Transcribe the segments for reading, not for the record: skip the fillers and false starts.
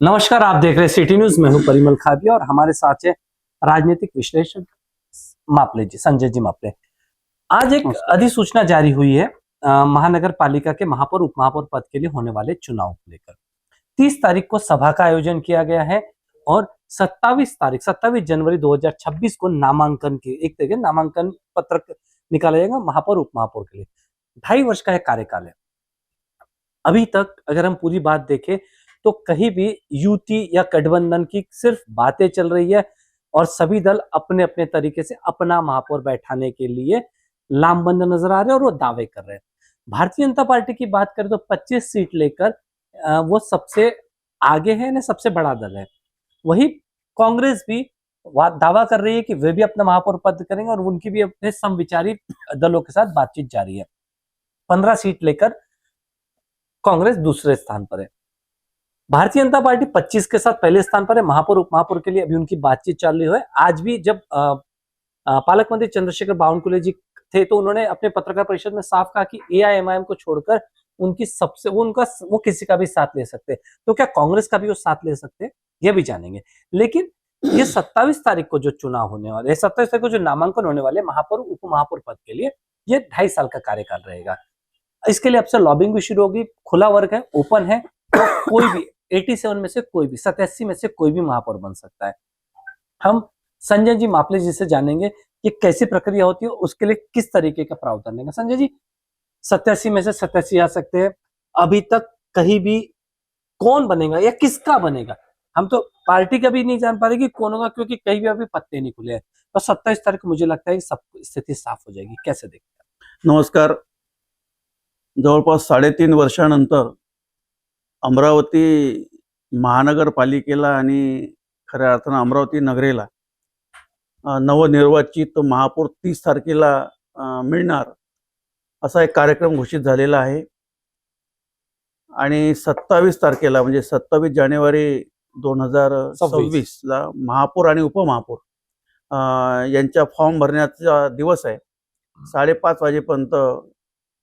नमस्कार, आप देख रहे हैं सिटी न्यूज। मैं हूं परिमल खाबी और हमारे साथ है राजनीतिक विश्लेषक मापले जी, संजय जी मापले। आज एक अधिसूचना जारी हुई है महानगर पालिका के महापौर उपमहापौर पद के लिए होने वाले चुनाव को लेकर। 30 तारीख को सभा का आयोजन किया गया है और 27 जनवरी 2026 को नामांकन की एक तरीके नामांकन पत्र निकाला जाएगा महापौर उपमहापौर के लिए। 2.5 वर्ष का कार्यकाल है। अभी तक अगर हम पूरी बात देखें तो कहीं भी युति या गठबंधन की सिर्फ बातें चल रही है और सभी दल अपने अपने तरीके से अपना महापौर बैठाने के लिए लामबंद नजर आ रहे हैं और वो दावे कर रहे हैं। भारतीय जनता पार्टी की बात करें तो 25 सीट लेकर वो सबसे आगे है ना, सबसे बड़ा दल है। वही कांग्रेस भी दावा कर रही है कि वे भी अपना महापौर पद करेंगे और उनकी भी अपने समविचारी दलों के साथ बातचीत जारी है। 15 सीट लेकर कांग्रेस दूसरे स्थान पर है। भारतीय जनता पार्टी 25 के साथ पहले स्थान पर है। महापौर उपमहापौर के लिए अभी उनकी बातचीत चल रही है। आज भी जब पालक मंत्री चंद्रशेखर बावनकुळे जी थे तो उन्होंने अपने पत्रकार परिषद में साफ कहा कि एआईएमआईएम को छोड़कर उनकी सबसे वो किसी का भी साथ ले सकते, तो क्या कांग्रेस का भी वो साथ ले सकते, ये भी जानेंगे। लेकिन ये 27 तारीख को जो चुनाव होने वाले, 27 तारीख को जो नामांकन होने वाले महापौर उपमहापौर पद के लिए, ये 2.5 साल का कार्यकाल रहेगा। इसके लिए अब से लॉबिंग भी शुरू होगी। खुला वर्ग है, ओपन है, तो कोई भी 87 में से कोई भी 87 में से कोई भी महापौर बन सकता है। हम संजय जी मापले जी से जानेंगे कि कैसी प्रक्रिया होती है, उसके लिए किस तरीके का प्रावधान है। संजय जी, 87 में से 87 आ सकते हैं। अभी तक कहीं भी कौन बनेगा या किसका बनेगा, हम तो पार्टी का भी नहीं जान पा रहे कि कौन होगा, क्योंकि कहीं भी अभी पत्ते नहीं खुले हैं। तो 27 तारीख को मुझे लगता है सब स्थिति साफ हो जाएगी। कैसे देखते हैं? नमस्कार। जवळपास 3.5 वर्षानंतर अमरावती महानगरपालिकेला आणि खऱ्या अर्थानं अमरावती नगरेला नवनिर्वाचित महापौर 30 तारखेला मिळणार असा एक कार्यक्रम घोषित झालेला आहे आणि 27 तारखेला म्हणजे 27 जानेवारी 2026 ला महापौर आणि उपमहापौर यांच्या फॉर्म भरण्याचा दिवस आहे। 5:30 वाजेपर्यंत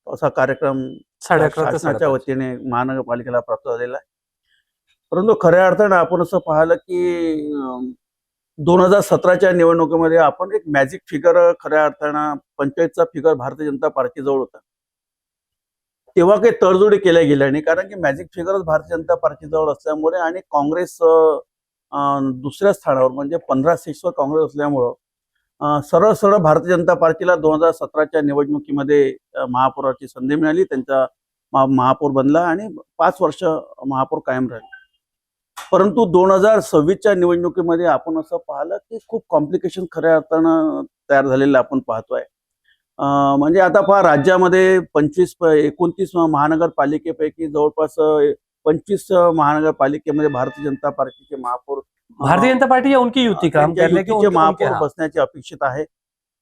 असा कार्यक्रम शासनाच्या वतीने महानगरपालिकेला प्राप्त झालेला आहे। परंतु खऱ्या अर्थानं आपण असं पाहिलं की 2017च्या निवडणुकीमध्ये आपण एक मॅजिक फिगर खऱ्या अर्थानं पंचायतचा फिगर भारतीय जनता पार्टीजवळ होता। तेव्हा काही तडजोडी केल्या गेल्या नाही, कारण की मॅजिक फिगरच भारतीय जनता पार्टीजवळ असल्यामुळे आणि काँग्रेस दुसऱ्या स्थानावर म्हणजे 15 सीट्सवर काँग्रेस असल्यामुळं सरळ सरळ भारतीय जनता पार्टीला 2017च्या निवडणुकीमध्ये महापौराची संधी मिळाली, त्यांचा महापौर बनला आणि 5 वर्ष महापौर कायम राहिले। परंतु 2026च्या निवडणुकीमध्ये आपण असं पाहिलं की खूप कॉम्प्लिकेशन खऱ्या अर्थानं तयार झालेलं आपण पाहतोय। म्हणजे आता पहा, राज्यामध्ये 29 महानगरपालिकेपैकी जवळपास 25 महानगरपालिकेमध्ये भारतीय जनता पार्टीचे महापौर, भारतीय जनता पार्टी या उनकी युति का हम कहने के महापौर बसण्याची अपेक्षित आहे।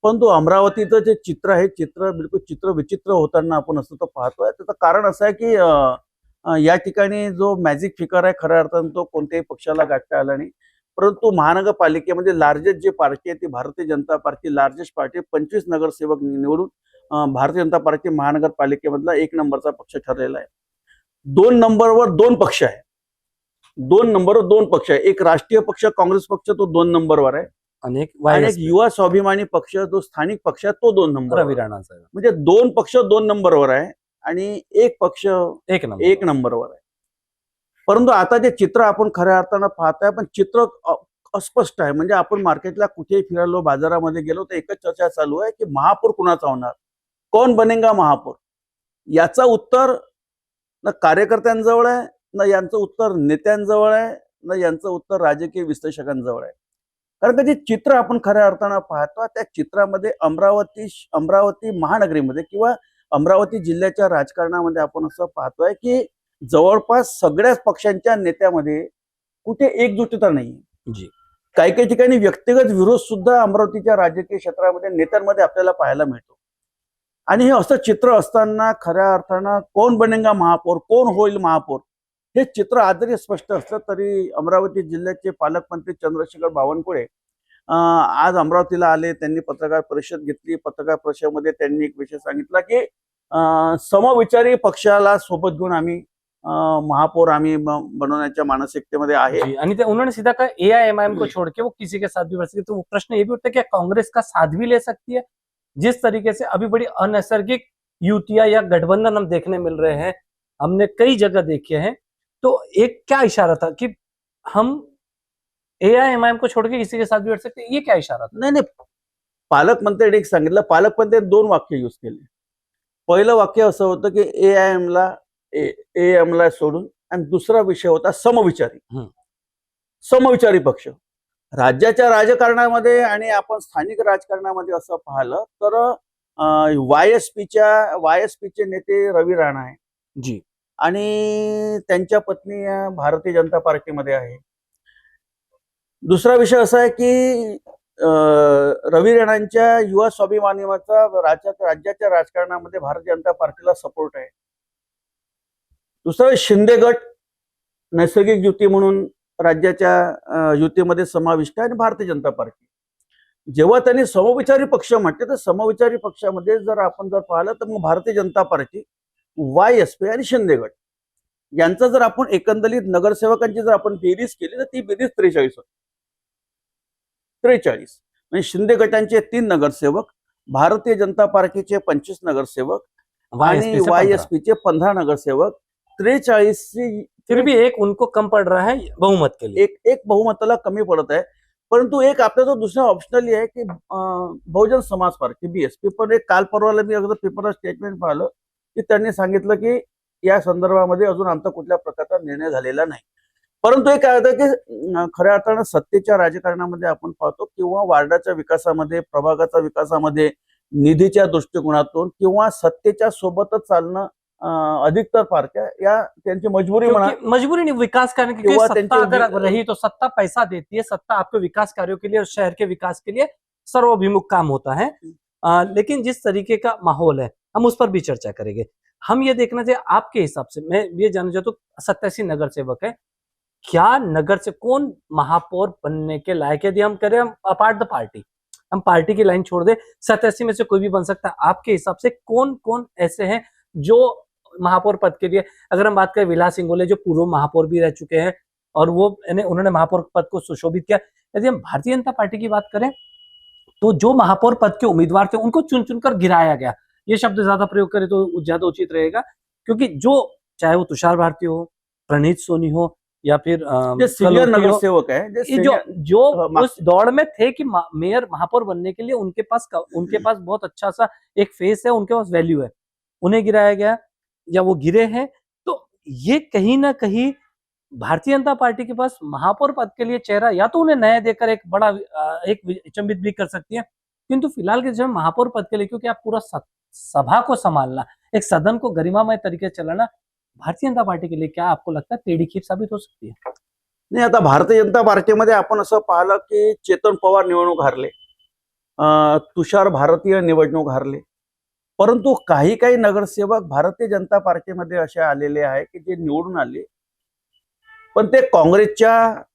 परंतु अमरावतीचं जे चित्र आहे, बिलकुल विचित्र होताना आपण असं तर पाहतोय। त्याचं कारण असं आहे की या ठिकाणी जो मॅजिक फिगर आहे खऱ्या अर्थानं तो कोणत्याही पक्षाला गाठता आला नाही। परंतु महानगरपालिकेमध्ये लार्जेस्ट जी पार्टी आहे ती Bharatiya Janata party, largest party 25 नगरसेवक निवडून भारतीय जनता पार्टी महानगरपालिकेमधला 1 नंबरचा पक्ष ठरलेला आहे। 2 नंबरवर 2 पक्ष आहे, 2 नंबरवर 2 पक्ष आहे। एक राष्ट्रीय पक्ष काँग्रेस पक्ष तो 2 नंबरवर आहे आणि एक युवा स्वाभिमानी पक्ष जो स्थानिक पक्ष आहे तो 2 नंबर, रवी राणाचा, म्हणजे 2 पक्ष 2 नंबरवर आहे आणि एक पक्ष 1 नंबरवर आहे। परंतु आता जे चित्र आपण खऱ्या अर्थानं पाहताय, पण चित्र अस्पष्ट आहे। म्हणजे आपण मार्केटला कुठेही फिरलो, बाजारामध्ये गेलो तर एकच चर्चा चालू आहे की महापौर कुणाचा होणार, कोण बनेगा महापौर। याचं उत्तर ना कार्यकर्त्यांजवळ आहे, ना यांचं उत्तर नेत्यांजवळ आहे, ना यांचं उत्तर राजकीय विश्लेषकांजवळ आहे। कारण का जे चित्र आपण खऱ्या अर्थानं पाहतो त्या चित्रामध्ये अमरावती महानगरीमध्ये किंवा अमरावती जिल्ह्याच्या राजकारणामध्ये आपण असं पाहतोय की जवळपास सगळ्याच पक्षांच्या नेत्यामध्ये कुठे एकजुटता नाही। काही ठिकाणी व्यक्तिगत विरोध सुद्धा अमरावतीच्या राजकीय क्षेत्रामध्ये नेत्यांमध्ये आपल्याला पाहायला मिळतो। आणि हे असं चित्र असताना खऱ्या अर्थानं कोण बनेगा महापौर, कोण होईल महापौर, हे चित्र आजही स्पष्ट असलं तरी अमरावती जिल्ह्याचे पालकमंत्री चंद्रशेखर बावनकुळे आज अमरावतीला आले। त्यांनी पत्रकार परिषद घेतली। पत्रकार परिषदेमध्ये त्यांनी एक विषय सांगितला की समविचारी पक्षाला सोबत घेऊन आम्ही महापौर आम्ही बनवण्याच्या मानसिकतेमध्ये आहे. जी, आणि उन्होंने सीधा कहा AIMIM को छोड़ के वो किसी के साथ भी बढ़ सकती है। तो प्रश्न ये भी उठता है कि कांग्रेस का साथ भी ले सकती है? जिस तरीके से अभी बड़ी अनैसर्गिक युतियां या गठबंधन हम देखने मिल रहे हैं, हमने कई जगह देखे हैं, तो एक क्या इशारा था कि हम AIMIM को छोड़ के किसी के साथ भी बढ़ सकते हैं, ये क्या इशारा था? नाही, पालकमंत्र्यांनी एक सांगितलं, पालकमंत्र्यांनी 2 वाक्य यूज केले. पहिलं वाक्य असं होतं की AIM ला सोडून, आणि दुसरा विषय होता समविचारी. समविचारी पक्ष राज्याच्या राजकारणामध्ये आणि आपण स्थानिक राजकारणामध्ये असं पाहिलं तर वायएसपीचे नेते रवी राणा आहे जी, आणि त्यांच्या पत्नी भारतीय जनता पार्टीमध्ये आहे. दुसरा विषय असा आहे की रवी राणांच्या युवा स्वाभिमानीचा राज्याच्या राजकारणामध्ये भारतीय जनता पार्टीला सपोर्ट आहे. दुसरा शिंदे गट नैसर्गिक युती म्हणून राज्याच्या युतीमध्ये समाविष्ट आहे आणि भारतीय जनता पार्टी. जेव्हा त्यांनी समविचारी पक्ष म्हटले तर समविचारी पक्षामध्ये जर आपण पाहिलं तर मग भारतीय जनता पार्टी, वायएसपी आणि शिंदे गट यांचा जर आपण एकंदरीत नगरसेवकांची जर आपण बेरीज केली तर ती बेरीज 43 होती. 43 म्हणजे शिंदे गटांचे 3 नगरसेवक, भारतीय जनता पार्टीचे 25 नगरसेवक आणि वायएसपीचे 15 नगरसेवक. 43 फिर भी एक उनको कम पड़ रहा है बहुमत के लिए. एक बहुमताला कमी पडत आहे. परंतु एक आपला जो दुसरा ऑप्शनली आहे की बहुजन समाज पार्टी BSP, पण एक काल परवाला मी अगदी पेपरला स्टेटमेंट पाहिलं की त्यांनी सांगितलं की या संदर्भामध्ये अजून आमचा कुठल्या प्रकारचा निर्णय झालेला नाही. परंतु एक काय होतं की खऱ्या अर्थानं सत्तेच्या राजकारणामध्ये आपण पाहतो किंवा वार्डाच्या विकासामध्ये, प्रभागाच्या विकासामध्ये, निधीच्या दृष्टिकोनातून किंवा सत्तेच्या सोबतच चालणं अधिकतर पार्ट्या या त्यांची मजबुरी म्हणा, मजबूरी नहीं, विकास करने की, क्योंकि सत्ता अगर रही तो सत्ता पैसा देती है, सत्ता आपको विकास कार्यों के लिए और शहर के विकास के लिए सर्वभिमुख काम होता है. लेकिन जिस तरीके का माहौल है हम उस पर भी चर्चा करेंगे. हम ये देखना चाहिए आपके हिसाब से, मैं ये जानना चाहता हूँ 87 नगर सेवक है, क्या नगर से कौन महापौर बनने के लायक है? यदि हम करें, हम अपार्ट द पार्टी, हम पार्टी की लाइन छोड़ दे, 87 में से कोई भी बन सकता है. आपके हिसाब से कौन कौन ऐसे हैं जो महापौर पद के लिए, अगर हम बात करें विलास इंगोले जो पूर्व महापौर भी रह चुके हैं और वो उन्होंने महापौर पद को सुशोभित किया. यदि हम भारतीय जनता पार्टी की बात करें तो जो महापौर पद के उम्मीदवार थे उनको चुन चुनकर गिराया गया. ये शब्द ज्यादा प्रयोग करें तो ज्यादा उचित रहेगा, क्योंकि जो चाहे वो तुषार भारती हो, प्रणीत सोनी हो या फिर सीनियर नगरसेवक है जो उस दौड़ में थे कि मेयर महापौर बनने के लिए उनके पास बहुत अच्छा सा एक फेस है, उनके पास वैल्यू है, उन्हें गिराया गया या वो गिरे हैं. तो ये कहीं ना कहीं भारतीय जनता पार्टी के पास महापौर पद के लिए चेहरा या तो उन्हें नया देकर एक बड़ा एक विचंबित भी कर सकती है, किंतु फिलहाल के समय महापौर पद के लिए, क्योंकि आप पूरा सभा को संभालना, एक सदन को गरिमामय तरीके से चलाना भारतीय जनता पार्टी के लिए क्या आपको लगता है टेढ़ी खीर साबित हो सकती है? नाही, आता भारतीय जनता पार्टीमध्ये आपण असं पाहिलं की चेतन पवार निवडणूक हारले, तुषार भारतीय निवडणूक हारले, परंतु काही काही नगरसेवक भारतीय जनता पार्टीमध्ये असे आलेले आहे की जे निवडून आले पण ते काँग्रेसच्या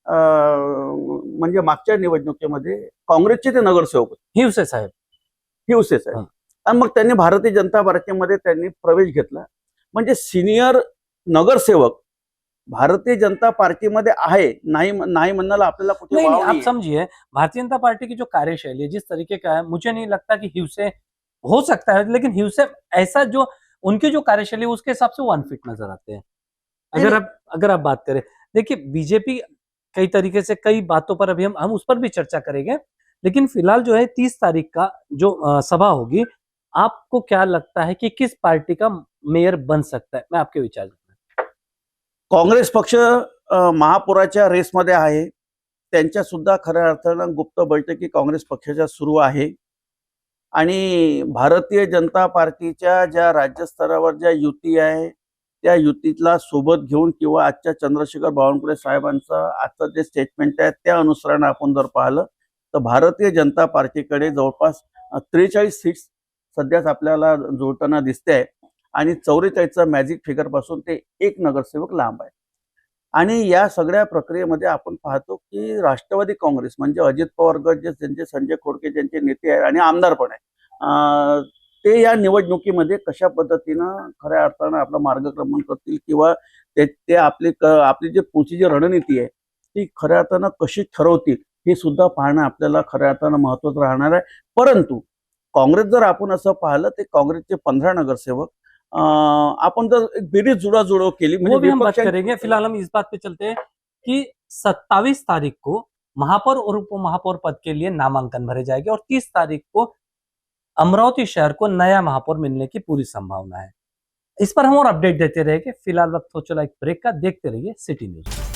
म्हणजे मागच्या निवडणुकीमध्ये काँग्रेसचे ते नगरसेवक होते, हिवसे साहेब. आणि मग त्यांनी भारतीय जनता पार्टीमध्ये त्यांनी प्रवेश घेतला. म्हणजे सिनियर नगरसेवक भारतीय जनता पार्टीमध्ये आहे, नहीं म्हणण्याला आपल्याला कुठे नहीं, वाव आप नाहीये. समझिए भारतीय जनता पार्टी की जो कार्यशैली है, जिस तरीके का है, मुझे नहीं लगता कि हिवसे हो सकता है, लेकिन हिवसे ऐसा जो उनकी जो कार्यशैली उसके हिसाब से वो अनफिट नजर आते हैं. अगर आप बात करें, देखिए बीजेपी कई तरीके से कई बातों पर अभी हम उस पर भी चर्चा करेंगे, लेकिन फिलहाल जो है 30 तारीख का जो सभा होगी, आपको क्या लगता है कि किस पार्टी का मेयर बन सकता है? मैं आपके विचार जानना. काँग्रेस पक्ष महापौराच्या रेसमध्ये आहे, त्यांच्या सुद्धा खऱ्या अर्थानं गुप्त बैठकी काँग्रेस पक्षाच्या सुरू आहे आणि भारतीय जनता पार्टीच्या ज्या राज्यस्तरावर ज्या युती आहे त्या युतीतला सोबत घेऊन किंवा आजच्या चंद्रशेखर बावनकुळे साहेबांचं आजचं जे स्टेटमेंट आहे त्या अनुसारानं आपण जर पाहिलं तर भारतीय जनता पार्टीकडे जवळपास 43 सीट्स सध्याच आपल्याला जुळताना दिसते आहे आणि 44चा मॅजिक फिगर पासून ते एक नगरसेवक लांब आहे. आणि या सगळ्या प्रक्रियेमध्ये आपण पाहतो की राष्ट्रवादी काँग्रेस म्हणजे अजित पवार गट जे त्यांचे संजय खोडके ज्यांचे नेते आहेत आणि आमदार पण आहे, ते या निवडणुकीमध्ये कशा पद्धतीनं खऱ्या अर्थानं आपलं मार्गक्रमण करतील किंवा ते आपली जी पुढची जी रणनीती आहे ती खऱ्या अर्थानं कशी ठरवतील हे सुद्धा पाहणं आपल्याला खऱ्या अर्थानं महत्त्वाचं राहणार आहे. परंतु काँग्रेस जर आपण असं पाहिलं ते काँग्रेसचे 15 नगरसेवक आपण जर एक बेरीज जुळवाजुळव केली वो भी हम बात विपक्षां- करेंगे। फिलहाल हम इस बात पे चलते हैं कि 27 तारीख को महापौर और उप महापौर पद के लिए नामांकन भरे जाएंगे और 30 तारीख को अमरावती शहर को नया महापौर मिलने की पूरी संभावना है। इस पर हम और अपडेट देते रहेंगे। फिलहाल वक्त हो चला एक ब्रेक का, देखते रहिए सिटी न्यूज।